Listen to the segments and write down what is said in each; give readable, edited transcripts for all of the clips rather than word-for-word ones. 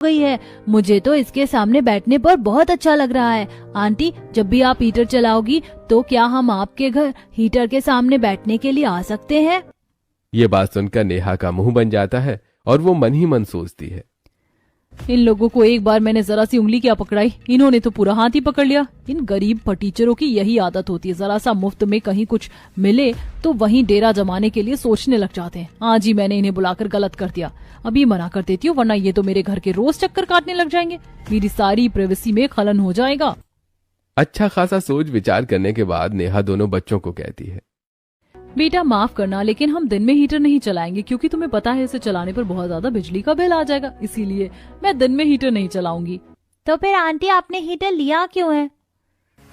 गई है। मुझे तो इसके सामने बैठने पर बहुत अच्छा लग रहा है। आंटी, जब भी आप हीटर चलाओगी तो क्या हम आपके घर हीटर के सामने बैठने के लिए आ सकते हैं? ये बात सुनकर नेहा का मुंह बन जाता है और वो मन ही मन सोचती है, इन लोगों को एक बार मैंने जरा सी उंगली क्या पकड़ाई, इन्होंने तो पूरा हाथ ही पकड़ लिया। इन गरीब फटीचरों की यही आदत होती है, जरा सा मुफ्त में कहीं कुछ मिले तो वहीं डेरा जमाने के लिए सोचने लग जाते हैं। आज ही मैंने इन्हें बुलाकर गलत कर दिया, अभी मना कर देती हूँ, वरना ये तो मेरे घर के रोज चक्कर काटने लग जाएंगे, मेरी सारी प्राइवेसी में खलन हो जाएगा। अच्छा खासा सोच विचार करने के बाद नेहा दोनों बच्चों को कहती है, बेटा माफ करना, लेकिन हम दिन में हीटर नहीं चलाएंगे, क्योंकि तुम्हें पता है इसे चलाने पर बहुत ज्यादा बिजली का बिल आ जाएगा, इसीलिए मैं दिन में हीटर नहीं चलाऊंगी। तो फिर आंटी आपने हीटर लिया क्यों है?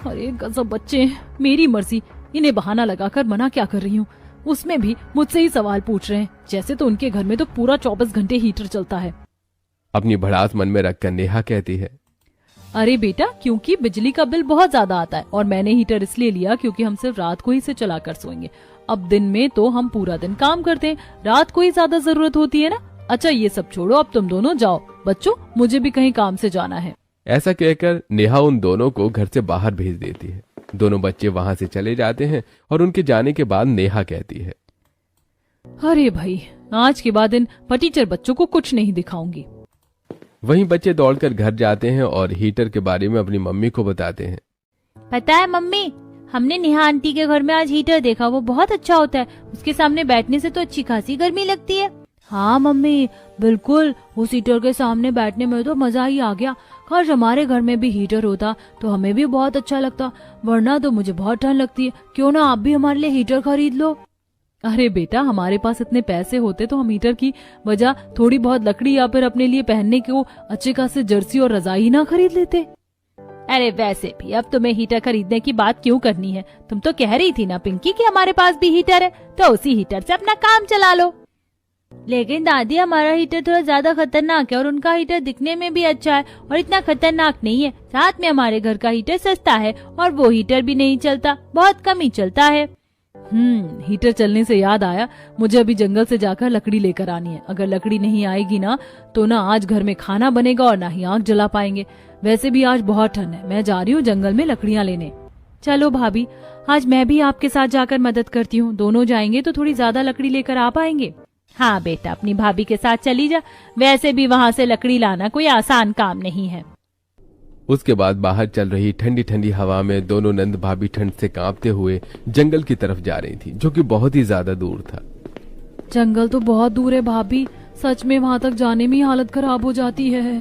अरे गजब बच्चे हैं, मेरी मर्जी, इन्हें बहाना लगाकर मना क्या कर रही हूँ। उसमें भी मुझसे ही सवाल पूछ रहे हैं, जैसे तो उनके घर में तो पूरा 24 घंटे हीटर चलता है। अपनी भड़ास मन में रखकर नेहा कहती है, अरे बेटा, क्योंकि बिजली का बिल बहुत ज्यादा आता है और मैंने हीटर इसलिए लिया क्योंकि हम सिर्फ रात को ही इसे चलाकर सोएंगे। अब दिन में तो हम पूरा दिन काम करते हैं, रात को ही ज्यादा जरूरत होती है ना। अच्छा ये सब छोड़ो, अब तुम दोनों जाओ। बच्चों, मुझे भी कहीं काम से जाना है। ऐसा कहकर नेहा उन दोनों को घर से बाहर भेज देती है। दोनों बच्चे वहां से चले जाते हैं और उनके जाने के बाद नेहा कहती है, अरे भाई, आज के बाद इन फटीचर बच्चों को कुछ नहीं दिखाऊंगी। वहीं बच्चे दौड़कर घर जाते हैं और हीटर के बारे में अपनी मम्मी को बताते हैं। पता है मम्मी, हमने नेहा आंटी के घर में आज हीटर देखा, वो बहुत अच्छा होता है, उसके सामने बैठने से तो अच्छी खासी गर्मी लगती है। हाँ मम्मी, बिल्कुल, उस हीटर के सामने बैठने में तो मजा ही आ गया। काश हमारे घर में भी हीटर होता तो हमें भी बहुत अच्छा लगता, वरना तो मुझे बहुत ठंड लगती है। क्यों ना आप भी हमारे लिए हीटर खरीद लो। अरे बेटा, हमारे पास इतने पैसे होते तो हम हीटर की वजह थोड़ी बहुत लकड़ी या फिर अपने लिए पहनने को अच्छे खासे जर्सी और रजाई ना खरीद लेते। अरे वैसे भी अब तुम्हें हीटर खरीदने की बात क्यों करनी है? तुम तो कह रही थी ना पिंकी कि हमारे पास भी हीटर है, तो उसी हीटर से अपना काम चला लो। लेकिन दादी, हमारा हीटर थोड़ा ज्यादा खतरनाक है और उनका हीटर दिखने में भी अच्छा है और इतना खतरनाक नहीं है। साथ में हमारे घर का हीटर सस्ता है और वो हीटर भी नहीं चलता, बहुत कम ही चलता है। हीटर चलने से याद आया, मुझे अभी जंगल से जाकर लकड़ी लेकर आनी है। अगर लकड़ी नहीं आएगी ना तो ना आज घर में खाना बनेगा और ना ही आग जला पाएंगे। वैसे भी आज बहुत ठंड है, मैं जा रही हूँ जंगल में लकड़ियाँ लेने। चलो भाभी, आज मैं भी आपके साथ जाकर मदद करती हूँ, दोनों जाएंगे तो थोड़ी ज्यादा लकड़ी लेकर आ पाएंगे। हाँ बेटा, अपनी भाभी के साथ चली जा, वैसे भी वहाँ से लकड़ी लाना कोई आसान काम नहीं है। उसके बाद बाहर चल रही ठंडी ठंडी हवा में दोनों नंद भाभी ठंड से कांपते हुए जंगल की तरफ जा रही थी, जो कि बहुत ही ज्यादा दूर था। जंगल तो बहुत दूर है भाभी, सच में वहाँ तक जाने में ही हालत खराब हो जाती है।